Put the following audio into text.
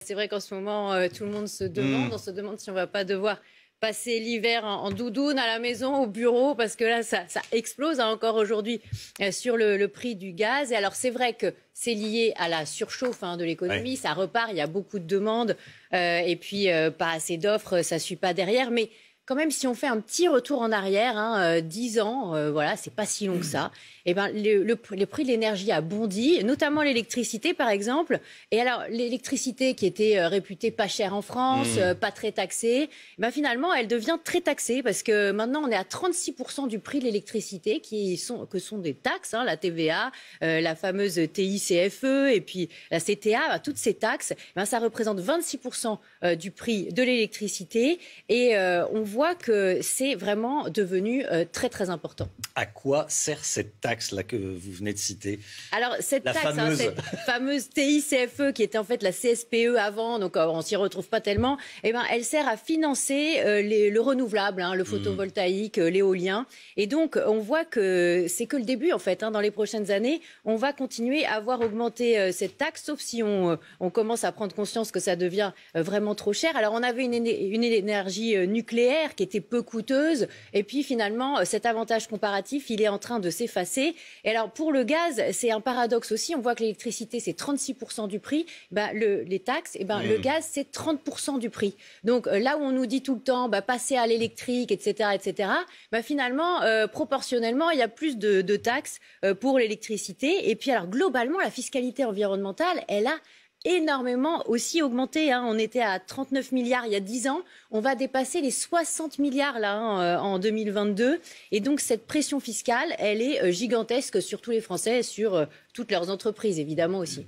c'est vrai qu'en ce moment, tout le monde se demande, on se demande si on ne va pas devoir passer l'hiver en doudoune à la maison, au bureau, parce que là, ça explose encore aujourd'hui sur le prix du gaz. Et alors, c'est vrai que c'est lié à la surchauffe de l'économie, ça repart, il y a beaucoup de demandes, et puis pas assez d'offres, ça ne suit pas derrière. Mais quand même, si on fait un petit retour en arrière, 10 ans, voilà, c'est pas si long que ça, et ben, le prix de l'énergie a bondi, notamment l'électricité par exemple. Et alors, l'électricité qui était réputée pas chère en France, pas très taxée, ben, finalement, elle devient très taxée parce que maintenant, on est à 36% du prix de l'électricité que sont des taxes, la TVA, la fameuse TICFE et puis la CTA, toutes ces taxes, ben, ça représente 26% du prix de l'électricité et on voit que c'est vraiment devenu très très important. À quoi sert cette taxe-là que vous venez de citer? Alors cette taxe, cette fameuse TICFE qui était en fait la CSPE avant, donc on s'y retrouve pas tellement, eh ben, elle sert à financer le renouvelable, le photovoltaïque, l'éolien. Et donc on voit que c'est que le début en fait. Dans les prochaines années, on va continuer à voir augmenter cette taxe, sauf si on commence à prendre conscience que ça devient vraiment trop cher. Alors on avait une énergie nucléaire qui était peu coûteuse, et puis finalement cet avantage comparatif, il est en train de s'effacer. Et alors pour le gaz, c'est un paradoxe aussi. On voit que l'électricité c'est 36% du prix, les taxes, le gaz c'est 30% du prix. Donc là où on nous dit tout le temps, passez à l'électrique, etc., finalement proportionnellement il y a plus de taxes pour l'électricité. Et puis alors globalement la fiscalité environnementale, elle a énormément aussi augmenté. On était à 39 milliards il y a 10 ans. On va dépasser les 60 milliards là en 2022. Et donc cette pression fiscale, elle est gigantesque sur tous les Français, sur toutes leurs entreprises évidemment aussi.